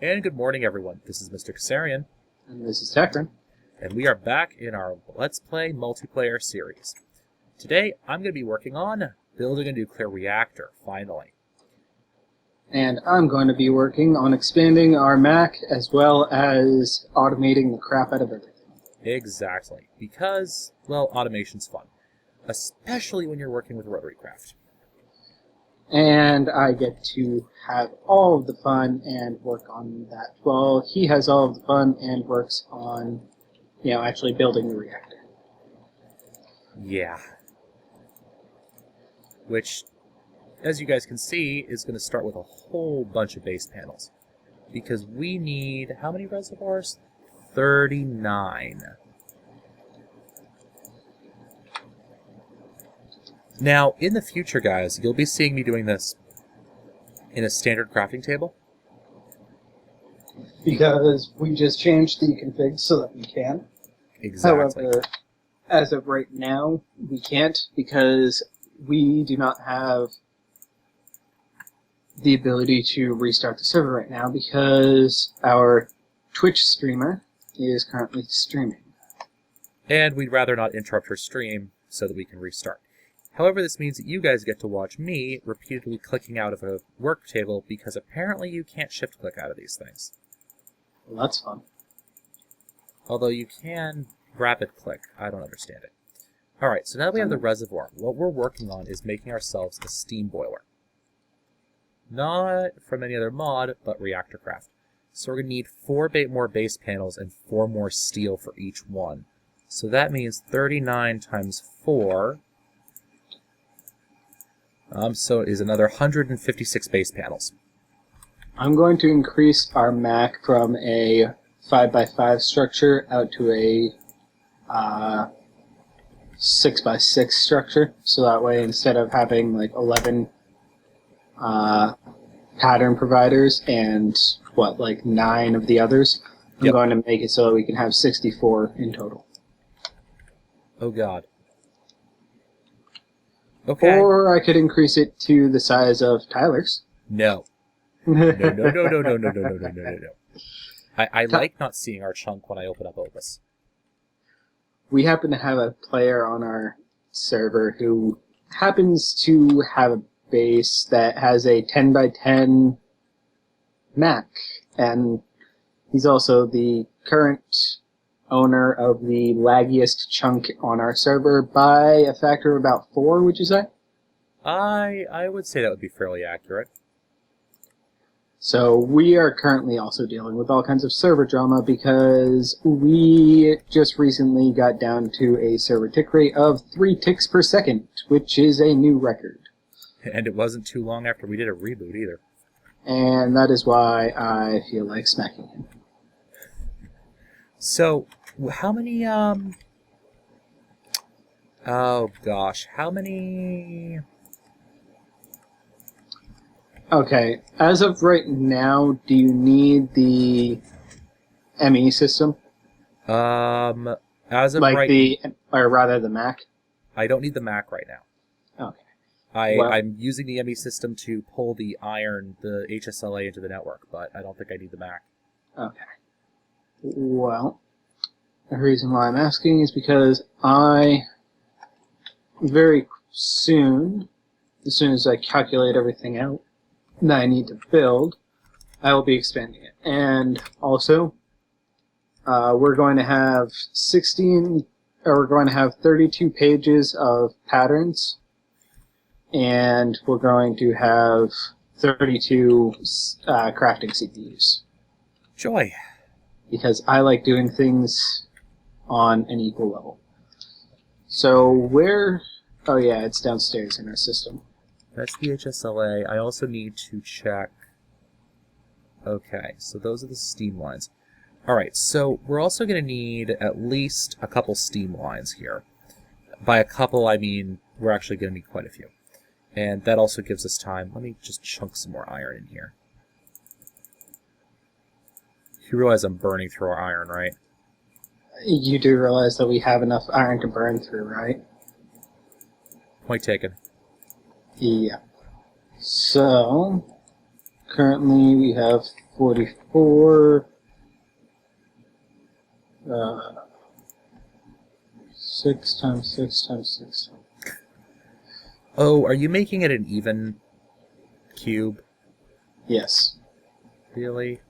And good morning, everyone. This is Mr. Kasarian. And this is Tekrin. And we are back in our Let's Play multiplayer series. Today, I'm going to be working on building a nuclear reactor, finally. And I'm going to be working on expanding our Mac as well as automating the crap out of everything. Exactly. Because, well, automation's fun. Especially when you're working with ReactorCraft. And I get to have all of the fun and work on that. Well, he has all of the fun and works on, actually building the reactor. Yeah. Which, as you guys can see, is going to start with a whole bunch of base panels. Because we need, how many reservoirs? 39. Now, in the future, guys, you'll be seeing me doing this in a standard crafting table. Because we just changed the config so that we can. Exactly. However, as of right now, we can't because we do not have the ability to restart the server right now because our Twitch streamer is currently streaming. And we'd rather not interrupt her stream so that we can restart. However, this means that you guys get to watch me repeatedly clicking out of a work table because apparently you can't shift-click out of these things. Well, that's fun. Although you can rapid-click. I don't understand it. Alright, so now that we have the reservoir, what we're working on is making ourselves a steam boiler. Not from any other mod, but ReactorCraft. So we're going to need 4 more base panels and 4 more steel for each one. So that means 39 times 4... so it is another 156 base panels. I'm going to increase our Mac from a 5x5 structure out to a 6x6 structure. So that way, instead of having like 11 pattern providers and 9 of the others, I'm going to make it so that we can have 64 in total. Oh God. Okay. Or I could increase it to the size of Tyler's. No. No. I like not seeing our chunk when I open up Opus. We happen to have a player on our server who happens to have a base that has a 10x10 Mac, and he's also the current owner of the laggiest chunk on our server by a factor of about 4, would you say? I would say that would be fairly accurate. So we are currently also dealing with all kinds of server drama because we just recently got down to a server tick rate of 3 ticks per second, which is a new record. And it wasn't too long after we did a reboot either. And that is why I feel like smacking him. So, how many, oh gosh, how many... Okay, as of right now, do you need the ME system? As of or rather the Mac? I don't need the Mac right now. Okay. I'm using the ME system to pull the iron, the HSLA into the network, but I don't think I need the Mac. Okay. Well, the reason why I'm asking is because I very soon, as soon as I calculate everything out that I need to build, I will be expanding it. And also, we're going to have 32 pages of patterns, and we're going to have 32 crafting CPUs. Joy. Because I like doing things on an equal level. So where... Oh yeah, it's downstairs in our system. That's the HSLA. I also need to check... Okay, so those are the steam lines. Alright, so we're also going to need at least a couple steam lines here. By a couple, I mean we're actually going to need quite a few. And that also gives us time. Let me just chunk some more iron in here. You realize I'm burning through our iron, right? You do realize that we have enough iron to burn through, right? Point taken. Yeah. So, currently we have 44. 6 times 6 times 6. Oh, are you making it an even cube? Yes. Really?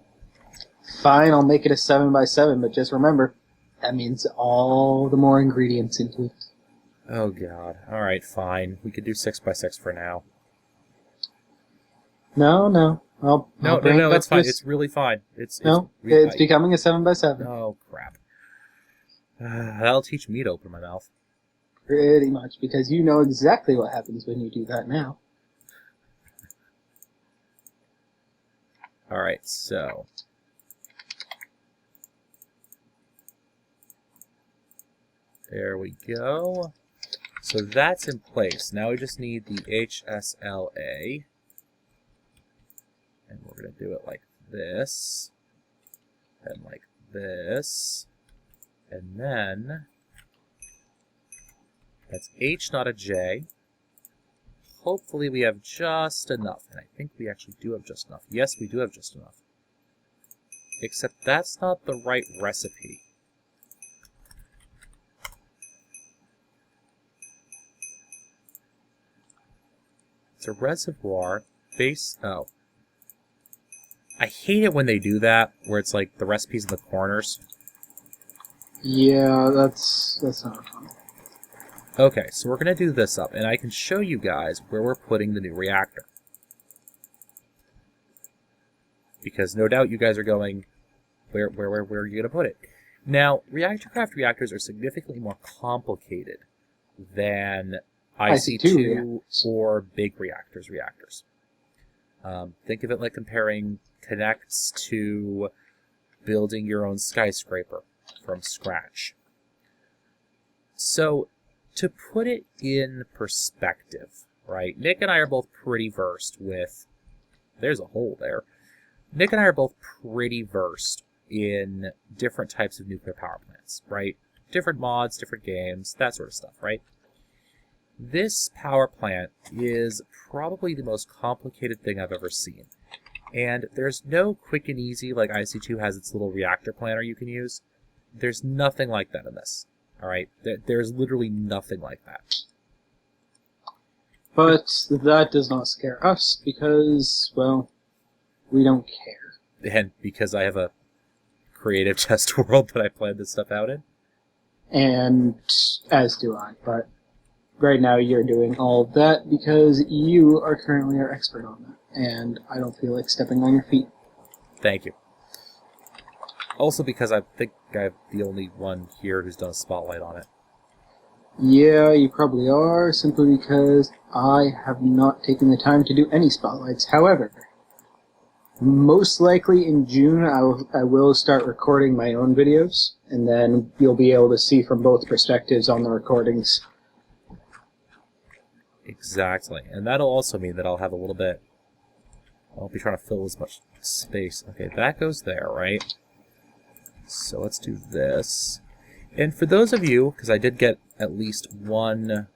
Fine, I'll make it a 7 by 7, but just remember, that means all the more ingredients into it. Oh god. Alright, fine. We could do 6 by 6 for now. No. No, it's fine. It's really fine. It's becoming a 7 by 7. Oh, crap. That'll teach me to open my mouth. Pretty much, because you know exactly what happens when you do that now. Alright, so... there we go. So that's in place. Now we just need the HSLA. And we're going to do it like this. And like this. And then... that's H, not a J. Hopefully we have just enough. And I think we actually do have just enough. Yes, we do have just enough. Except that's not the right recipe. It's a reservoir base... oh. I hate it when they do that, where it's like the recipes in the corners. Yeah, that's not fun. Okay, so we're going to do this up, and I can show you guys where we're putting the new reactor. Because no doubt you guys are going, where are you going to put it? Now, ReactorCraft reactors are significantly more complicated than IC2 or big reactors. Think of it like comparing Connects to building your own skyscraper from scratch. So, to put it in perspective, right, Nick and I are both pretty versed with... there's a hole there. Nick and I are both pretty versed in different types of nuclear power plants, right? Different mods, different games, that sort of stuff, right? This power plant is probably the most complicated thing I've ever seen. And there's no quick and easy, like IC2 has its little reactor planner you can use. There's nothing like that in this. Alright? There's literally nothing like that. But that does not scare us because, well, we don't care. And because I have a creative test world that I planned this stuff out in. And as do I, but right now you're doing all of that because you are currently our expert on that. And I don't feel like stepping on your feet. Thank you. Also because I think I'm the only one here who's done a spotlight on it. Yeah, you probably are, simply because I have not taken the time to do any spotlights. However, most likely in June I will start recording my own videos, and then you'll be able to see from both perspectives on the recordings. Exactly. And that'll also mean that I'll have a little bit... I'll be trying to fill as much space. Okay, that goes there, right? So let's do this. And for those of you, because I did get at least one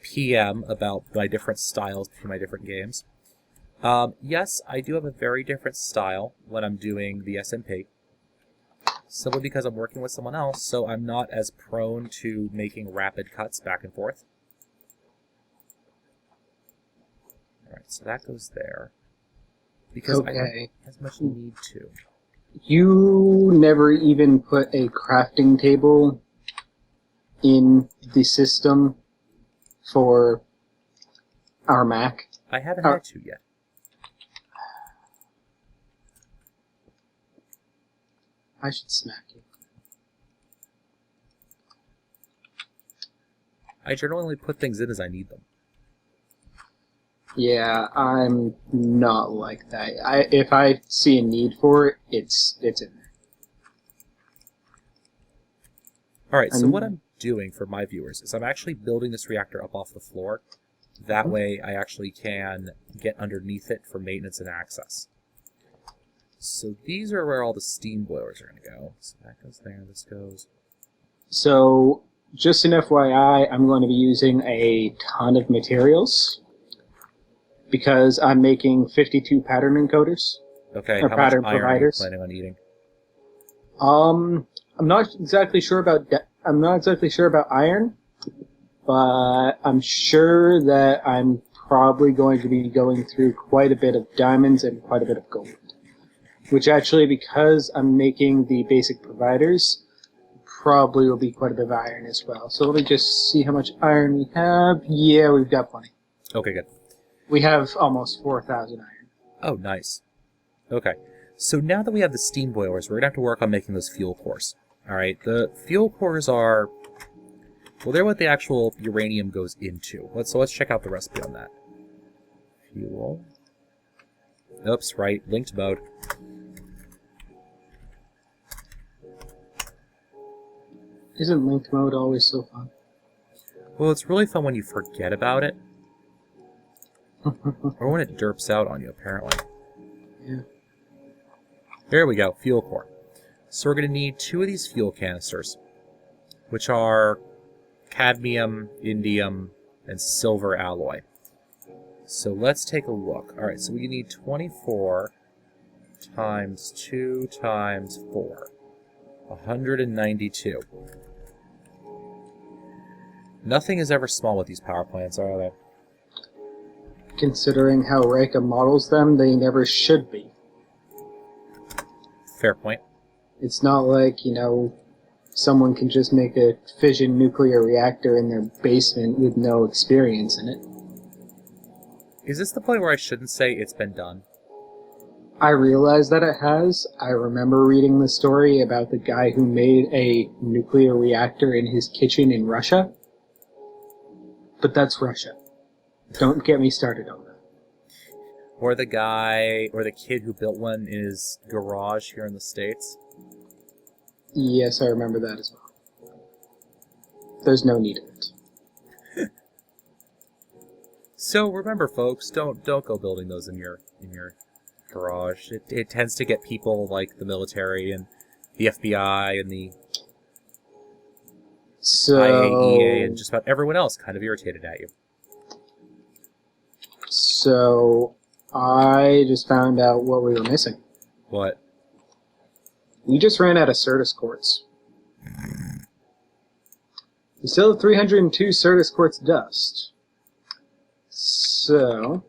PM about my different styles between my different games. Yes, I do have a very different style when I'm doing the SMP. Simply because I'm working with someone else, so I'm not as prone to making rapid cuts back and forth. Alright, so that goes there. Because I don't as much need to. You never even put a crafting table in the system for our Mac. I haven't had to yet. I should smack you. I generally only put things in as I need them. Yeah, I'm not like that. If I see a need for it, it's in there. Alright, so what I'm doing for my viewers is I'm actually building this reactor up off the floor. That way I actually can get underneath it for maintenance and access. So these are where all the steam boilers are going to go. So that goes there, this goes... So, just an FYI, I'm going to be using a ton of materials. because I'm making 52 pattern encoders. Okay, Or how much pattern iron providers. are you planning on eating? I'm not exactly sure about iron, but I'm sure that I'm probably going to be going through quite a bit of diamonds and quite a bit of gold. Which actually, because I'm making the basic providers, probably will be quite a bit of iron as well. So let me just see how much iron we have. Yeah, we've got plenty. Okay, good. We have almost 4,000 iron. Oh, nice. Okay. So now that we have the steam boilers, we're going to have to work on making those fuel cores. Alright, the fuel cores are... Well, they're what the actual uranium goes into. So let's check out the recipe on that. Fuel. Oops, right. Linked mode. Isn't linked mode always so fun? Well, it's really fun when you forget about it. Or when it derps out on you, apparently. Yeah. There we go, fuel core. So we're going to need 2 of these fuel canisters, which are cadmium, indium, and silver alloy. So let's take a look. Alright, so we need 24 times 2 times 4. 192. Nothing is ever small with these power plants, are they? Considering how Reika models them, they never should be. Fair point. It's not like, someone can just make a fission nuclear reactor in their basement with no experience in it. Is this the point where I shouldn't say it's been done? I realize that it has. I remember reading the story about the guy who made a nuclear reactor in his kitchen in Russia. But that's Russia. Don't get me started on that. Or the guy, or the kid who built one in his garage here in the States? Yes, I remember that as well. There's no need of it. So remember, folks, don't go building those in your garage. It tends to get people like the military and the FBI and the IAEA and just about everyone else kind of irritated at you. So, I just found out what we were missing. What? We just ran out of Certus quartz. We still have 302 Certus quartz dust. So,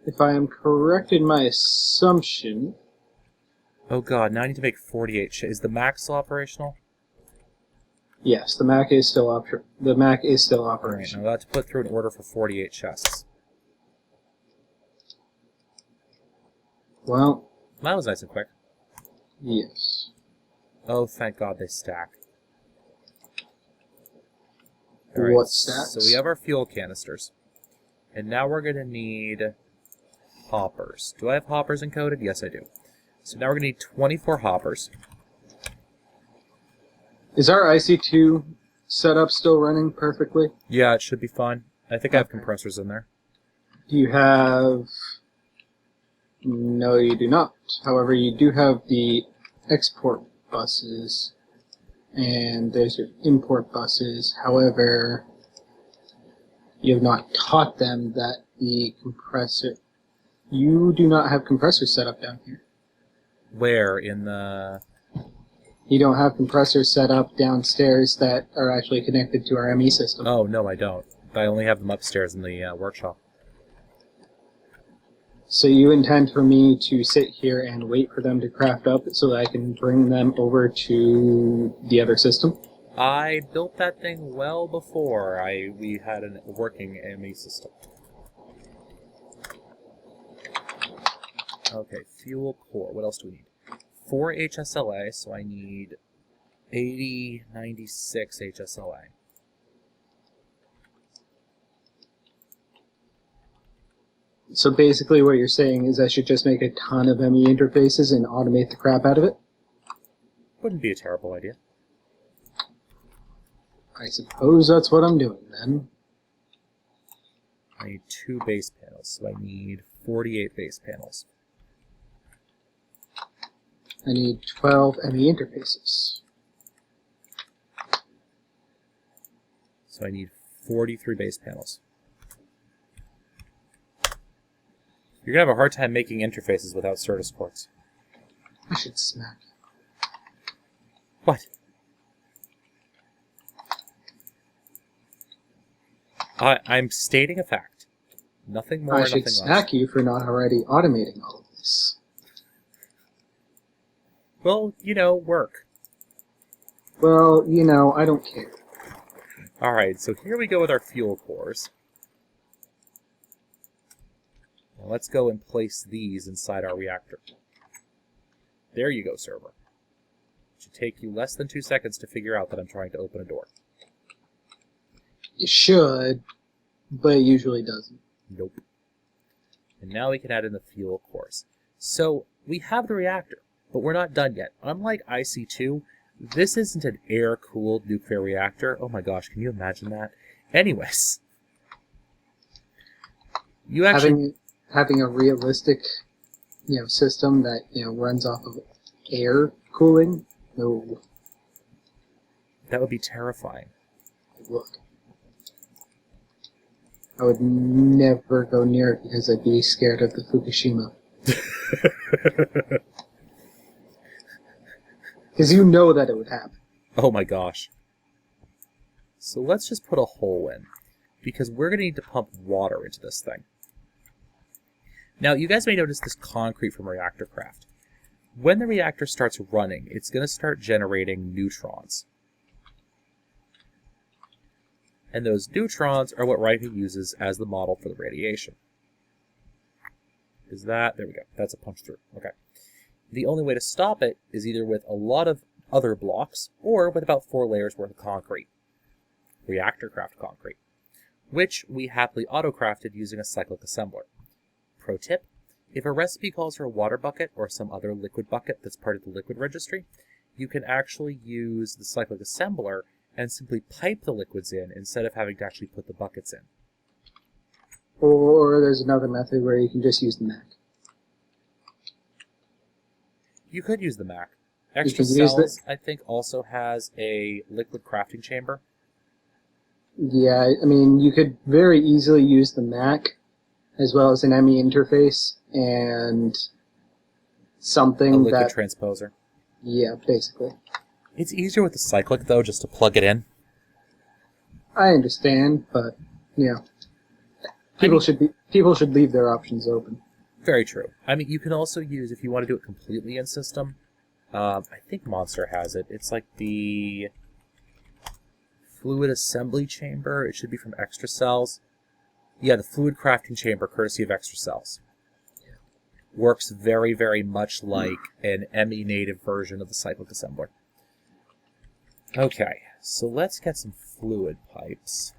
if I am correct in my assumption... Oh god, now I need to make 48 Is the Mac still operational? Yes, the Mac is still operational. Alright, now I'll have to put through an order for 48 chests. Well... That was nice and quick. Yes. Oh, thank god they stack. Alright, What stacks? so we have our fuel canisters. And now we're going to need hoppers. Do I have hoppers encoded? Yes, I do. So now we're going to need 24 hoppers. Is our IC2 setup still running perfectly? Yeah, it should be fine. I think I have compressors in there. Do you have... No, you do not. However, you do have the export buses, and there's your import buses. However, you have not taught them that the compressor... You do not have compressors set up down here. Where? In the... You don't have compressors set up downstairs that are actually connected to our ME system. Oh, no, I don't. I only have them upstairs in the workshop. So you intend for me to sit here and wait for them to craft up so that I can bring them over to the other system? I built that thing well before we had a working ME system. Okay, fuel core. What else do we need? 4 HSLA, so I need 96 HSLA. So basically what you're saying is I should just make a ton of ME interfaces and automate the crap out of it? Wouldn't be a terrible idea. I suppose that's what I'm doing then. I need 2 base panels, so I need 48 base panels. I need 12 ME interfaces. So I need 43 base panels. You're going to have a hard time making interfaces without Certus ports. I should smack it. What? I'm stating a fact. Nothing more, I nothing should less. smack you for not already automating all of this. Well, you know, work. Well, you know, I don't care. Alright, so here we go with our fuel cores. Now let's go and place these inside our reactor. There you go, server. It should take you less than 2 seconds to figure out that I'm trying to open a door. It should, but it usually doesn't. Nope. And now we can add in the fuel cores. So, we have the reactor, but we're not done yet. Unlike IC2, this isn't an air-cooled nuclear reactor. Oh my gosh, can you imagine that? Anyways. You actually... Having a realistic, system that, runs off of air cooling? No. That would be terrifying. Look. I would never go near it because I'd be scared of the Fukushima. Because you know that it would happen. Oh my gosh. So let's just put a hole in, because we're going to need to pump water into this thing. Now, you guys may notice this concrete from ReactorCraft. When the reactor starts running, it's going to start generating neutrons. And those neutrons are what Riker uses as the model for the radiation. Is that... There we go. That's a punch through. Okay. The only way to stop it is either with a lot of other blocks or with about 4 layers worth of concrete. ReactorCraft concrete. Which we happily auto-crafted using a cyclic assembler. Pro tip, if a recipe calls for a water bucket or some other liquid bucket that's part of the liquid registry, you can actually use the cyclic assembler and simply pipe the liquids in instead of having to actually put the buckets in. Or there's another method where you can just use the Mac. You could use the Mac. Extra Cells, I think, also has a liquid crafting chamber. Yeah, I mean, you could very easily use the Mac as well as an ME interface and something a liquid transposer. Yeah, basically. It's easier with the cyclic, though, just to plug it in. I understand, but, people should leave their options open. Very true. I mean, you can also use, if you want to do it completely in system, I think Monster has it. It's like the fluid assembly chamber. It should be from Extra Cells. Yeah, the fluid crafting chamber, courtesy of Extra Cells. Works very, very much like an ME native version of the cyclic assembler. Okay, so let's get some fluid pipes.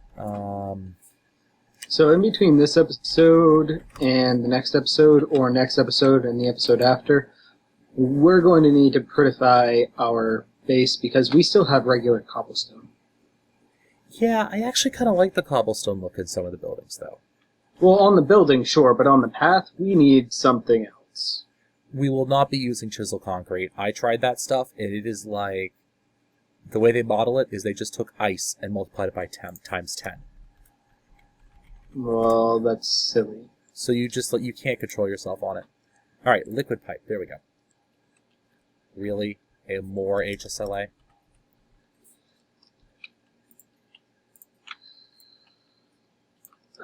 So in between this episode and the next episode, or next episode and the episode after, we're going to need to prettify our base because we still have regular cobblestone. Yeah, I actually kind of like the cobblestone look in some of the buildings, though. Well, on the building, sure, but on the path, we need something else. We will not be using chisel concrete. I tried that stuff, and it is like... The way they model it is they just took ice and multiplied it by 10 times 10. Well, that's silly. So you can't control yourself on it. Alright, liquid pipe. There we go. Really? More HSLA?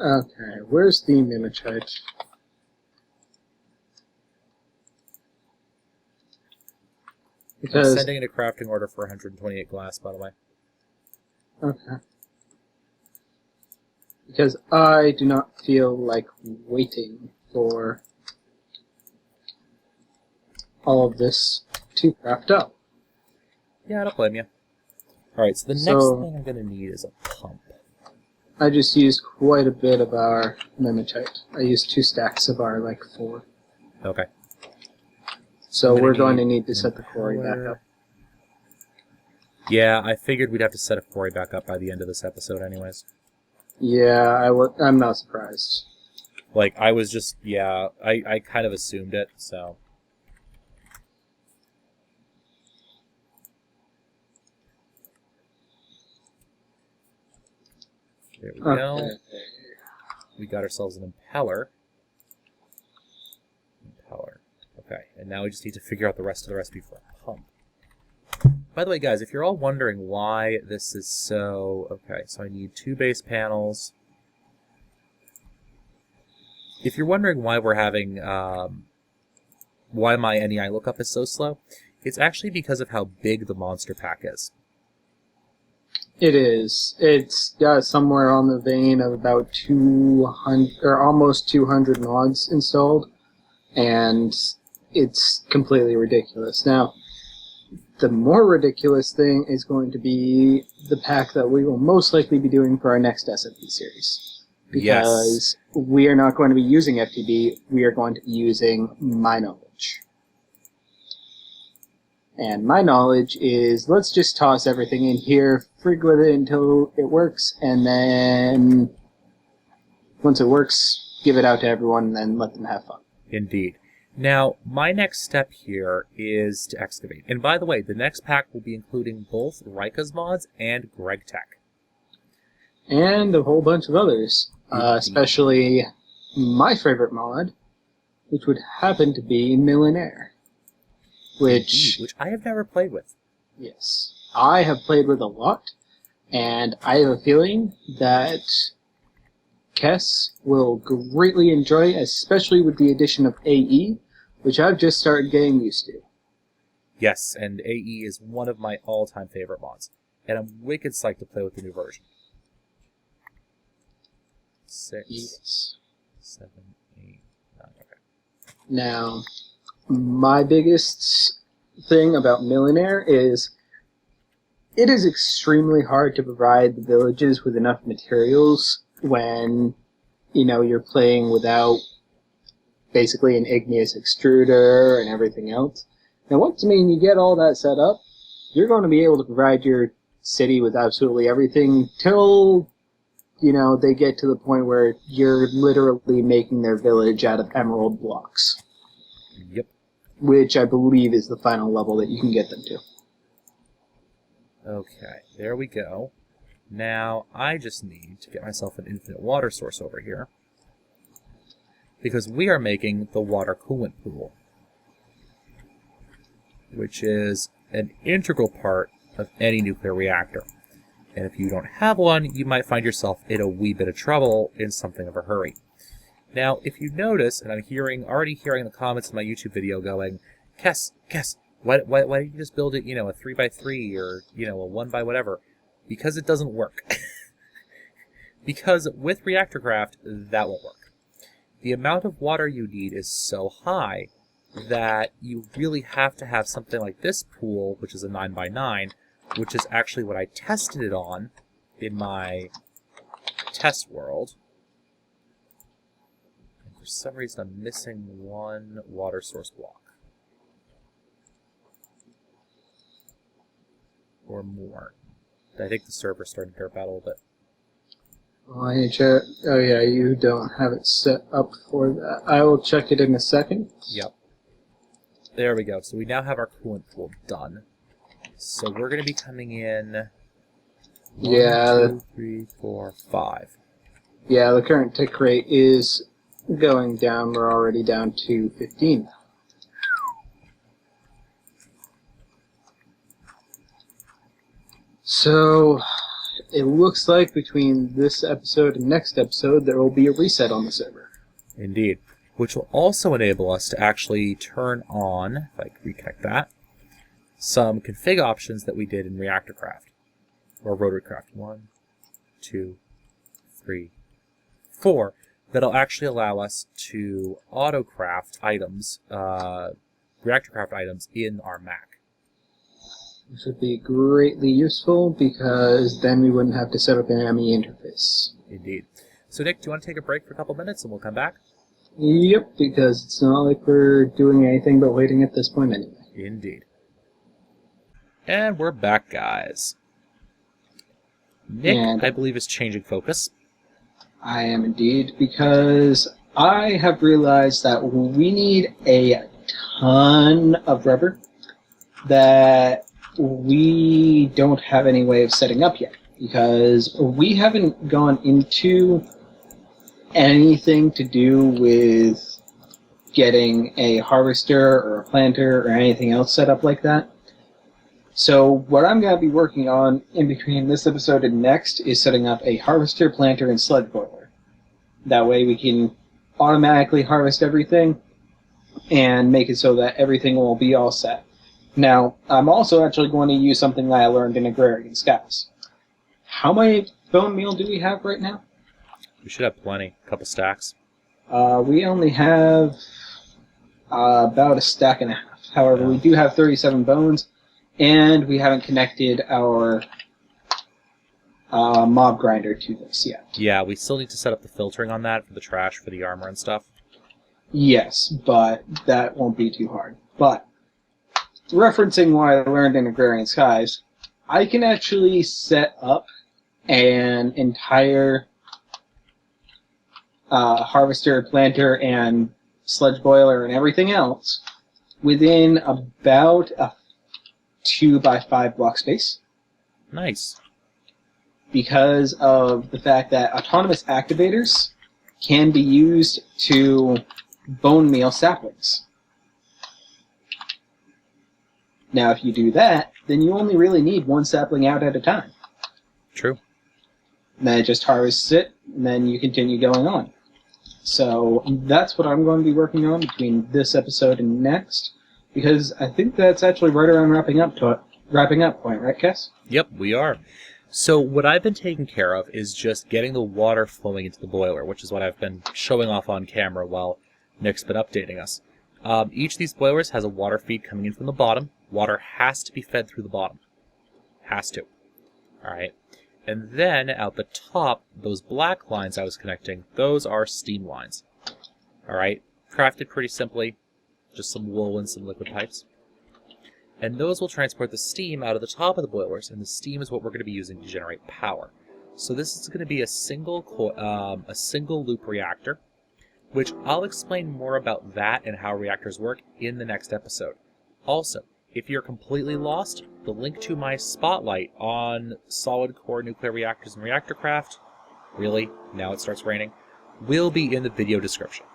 Okay, where's the mimetype? I'm sending in a crafting order for 128 glass, by the way. Okay. Because I do not feel like waiting for all of this to craft up. Yeah, I don't blame you. Alright, so the next thing I'm going to need is a pump. I just used quite a bit of our mimetype. I used 2 stacks of our, 4. Okay. So we're going to need to set the quarry back up. Yeah, I figured we'd have to set a quarry back up by the end of this episode anyways. Yeah, I'm not surprised. I was just, yeah, I kind of assumed it, so... There we go. We got ourselves an impeller. And now we just need to figure out the rest of the recipe for a pump. By the way, guys, if you're all wondering why this is so... Okay, so I need 2 base panels. If you're wondering why we're having... why my NEI lookup is so slow, it's actually because of how big the monster pack is. It is. It's somewhere on the vein of about 200 or almost 200 mods installed, and it's completely ridiculous. Now, the more ridiculous thing is going to be the pack that we will most likely be doing for our next SMP series. Because we are not going to be using FTB, we are going to be using My Knowledge. And My Knowledge is, let's just toss everything in here, frig with it until it works, and then once it works, give it out to everyone and then let them have fun. Indeed. Now, my next step here is to excavate. And by the way, the next pack will be including both Rika's mods and Greg Tech. And a whole bunch of others, especially my favorite mod, which would happen to be Millionaire. Which I have never played with. Yes. I have played with a lot, and I have a feeling that Kess will greatly enjoy, especially with the addition of AE, which I've just started getting used to. Yes, and AE is one of my all-time favorite mods, and I'm wicked psyched to play with the new version. 6, Yes. 7, 8, 9, okay. Now, my biggest thing about Millionaire is it is extremely hard to provide the villages with enough materials when, you know, you're playing without basically an igneous extruder and everything else. Now, once you get all that set up, you're going to be able to provide your city with absolutely everything till, you know, they get to the point where you're literally making their village out of emerald blocks. Yep. Which I believe is the final level that you can get them to. Okay, there we go. Now, I just need to get myself an infinite water source over here, because we are making the water coolant pool, which is an integral part of any nuclear reactor. And if you don't have one, you might find yourself in a wee bit of trouble in something of a hurry. Now, if you notice, and I'm already hearing in the comments of my YouTube video going, Kess, why didn't you just build it, you know, a 3x3 or, you know, a 1 by whatever? Because it doesn't work. Because with ReactorCraft, that won't work. The amount of water you need is so high that you really have to have something like this pool, which is a 9x9, which is actually what I tested it on in my test world. And for some reason, I'm missing one water source block. Or more. I think the server's starting to derp out a little bit. Well, I need to check. Oh yeah, you don't have it set up for that. I will check it in a second. Yep. There we go. So we now have our coolant pool done. So we're going to be coming in 1, 2, 3, 4, 5. Yeah, the current tick rate is going down. We're already down to 15. So, it looks like between this episode and next episode, there will be a reset on the server. Indeed. Which will also enable us to actually turn on, if I can reconnect that, some config options that we did in ReactorCraft. Or RotaryCraft. 1, 2, 3, 4. That'll actually allow us to auto-craft items, ReactorCraft items in our Mac. Which would be greatly useful because then we wouldn't have to set up an ME interface. Indeed. So Nick, do you want to take a break for a couple minutes and we'll come back? Yep, because it's not like we're doing anything but waiting at this point anyway. Indeed. And we're back, guys. Nick, I believe, is changing focus. I am indeed, because I have realized that we need a ton of rubber that we don't have any way of setting up yet, because we haven't gone into anything to do with getting a harvester or a planter or anything else set up like that. So what I'm going to be working on in between this episode and next is setting up a harvester, planter, and sludge boiler. That way we can automatically harvest everything and make it so that everything will be all set. Now, I'm also actually going to use something that I learned in Agrarian Skies. How much bone meal do we have right now? We should have plenty. A couple stacks. We only have about a stack and a half. However, we do have 37 bones, and we haven't connected our mob grinder to this yet. Yeah, we still need to set up the filtering on that for the trash, for the armor and stuff. Yes, but that won't be too hard. But, referencing what I learned in Agrarian Skies, I can actually set up an entire harvester, planter, and sludge boiler and everything else within about a 2x5 block space. Nice. Because of the fact that autonomous activators can be used to bone meal saplings. Now, if you do that, then you only really need one sapling out at a time. True. And then it just harvests it, and then you continue going on. So that's what I'm going to be working on between this episode and next, because I think that's actually right around wrapping up point, right, Cass? Yep, we are. So what I've been taking care of is just getting the water flowing into the boiler, which is what I've been showing off on camera while Nick's been updating us. Each of these boilers has a water feed coming in from the bottom. Water has to be fed through the bottom. Has to. Alright. And then out the top, those black lines I was connecting, those are steam lines. Alright. Crafted pretty simply. Just some wool and some liquid pipes. And those will transport the steam out of the top of the boilers, and the steam is what we're going to be using to generate power. So this is going to be a single loop reactor, which I'll explain more about that and how reactors work in the next episode. Also, if you're completely lost, the link to my spotlight on solid core nuclear reactors and ReactorCraft, really, now it starts raining, will be in the video description.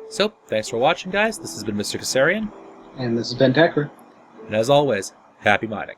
So, thanks for watching, guys. This has been Mr. Kassarian. And this has been Tekra. And as always, happy mining.